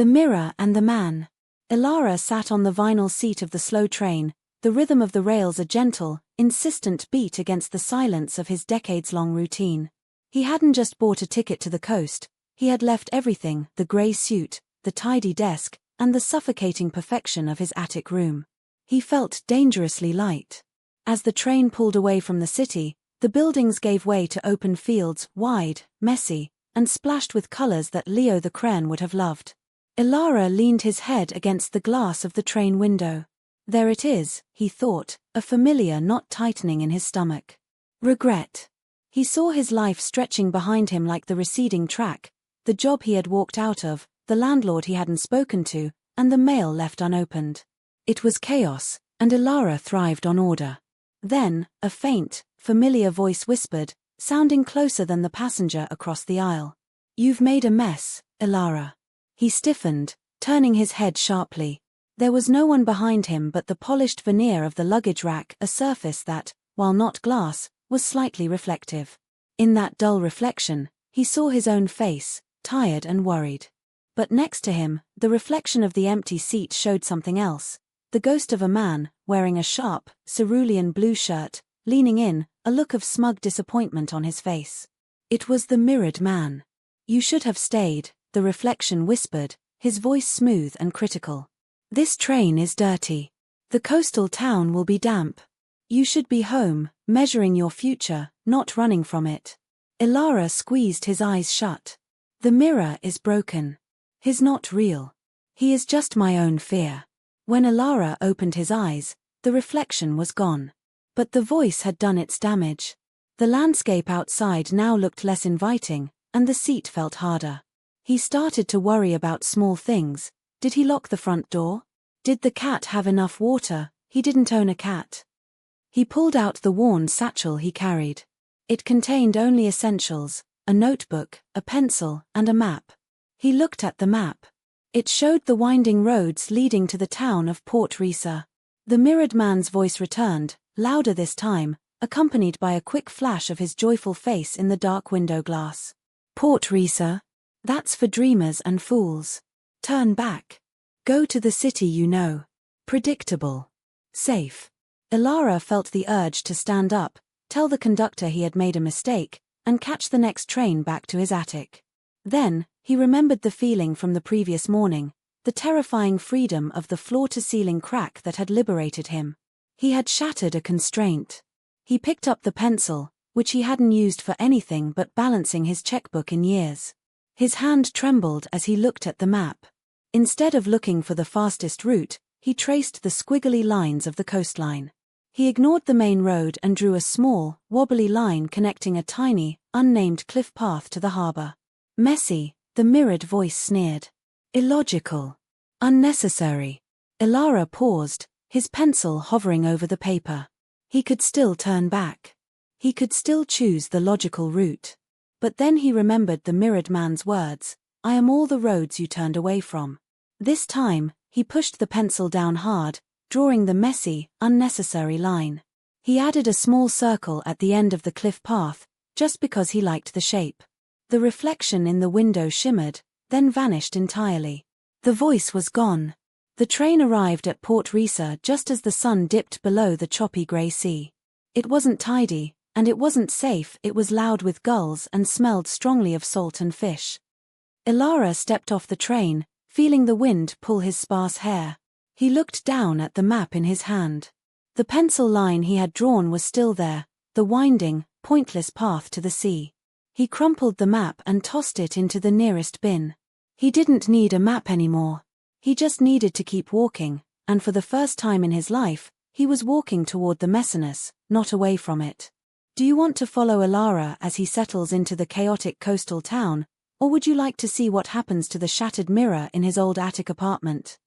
The Mirror and the Man. Ilara sat on the vinyl seat of the slow train, the rhythm of the rails a gentle, insistent beat against the silence of his decades-long routine. He hadn't just bought a ticket to the coast, he had left everything, the grey suit, the tidy desk, and the suffocating perfection of his attic room. He felt dangerously light. As the train pulled away from the city, the buildings gave way to open fields, wide, messy, and splashed with colors that Leo the crane would have loved. Ilara leaned his head against the glass of the train window. There it is, he thought, a familiar knot tightening in his stomach. Regret. He saw his life stretching behind him like the receding track, the job he had walked out of, the landlord he hadn't spoken to, and the mail left unopened. It was chaos, and Ilara thrived on order. Then, a faint, familiar voice whispered, sounding closer than the passenger across the aisle. "You've made a mess, Ilara." He stiffened, turning his head sharply. There was no one behind him but the polished veneer of the luggage rack, a surface that, while not glass, was slightly reflective. In that dull reflection, he saw his own face, tired and worried. But next to him, the reflection of the empty seat showed something else. The ghost of a man, wearing a sharp, cerulean blue shirt, leaning in, a look of smug disappointment on his face. It was the mirrored man. "You should have stayed," the reflection whispered, his voice smooth and critical. "This train is dirty. The coastal town will be damp. You should be home, measuring your future, not running from it." Ilara squeezed his eyes shut. "The mirror is broken. He's not real. He is just my own fear." When Ilara opened his eyes, the reflection was gone. But the voice had done its damage. The landscape outside now looked less inviting, and the seat felt harder. He started to worry about small things. Did he lock the front door? Did the cat have enough water? He didn't own a cat. He pulled out the worn satchel he carried. It contained only essentials, a notebook, a pencil, and a map. He looked at the map. It showed the winding roads leading to the town of Port Risa. The mirrored man's voice returned, louder this time, accompanied by a quick flash of his joyful face in the dark window glass. "Port Risa? That's for dreamers and fools. Turn back. Go to the city you know. Predictable. Safe." Ilara felt the urge to stand up, tell the conductor he had made a mistake, and catch the next train back to his attic. Then, he remembered the feeling from the previous morning, the terrifying freedom of the floor-to-ceiling crack that had liberated him. He had shattered a constraint. He picked up the pencil, which he hadn't used for anything but balancing his checkbook in years. His hand trembled as he looked at the map. Instead of looking for the fastest route, he traced the squiggly lines of the coastline. He ignored the main road and drew a small, wobbly line connecting a tiny, unnamed cliff path to the harbor. "Messy," the mirrored voice sneered. "Illogical. Unnecessary." Ilara paused, his pencil hovering over the paper. He could still turn back. He could still choose the logical route. But then he remembered the mirrored man's words, "I am all the roads you turned away from." This time, he pushed the pencil down hard, drawing the messy, unnecessary line. He added a small circle at the end of the cliff path, just because he liked the shape. The reflection in the window shimmered, then vanished entirely. The voice was gone. The train arrived at Port Risa just as the sun dipped below the choppy grey sea. It wasn't tidy, and it wasn't safe. It was loud with gulls and smelled strongly of salt and fish. Ilara stepped off the train, feeling the wind pull his sparse hair. He looked down at the map in his hand. The pencil line he had drawn was still there, the winding, pointless path to the sea. He crumpled the map and tossed it into the nearest bin. He didn't need a map anymore. He just needed to keep walking, and for the first time in his life, he was walking toward the messiness, not away from it. Do you want to follow Ilara as he settles into the chaotic coastal town, or would you like to see what happens to the shattered mirror in his old attic apartment?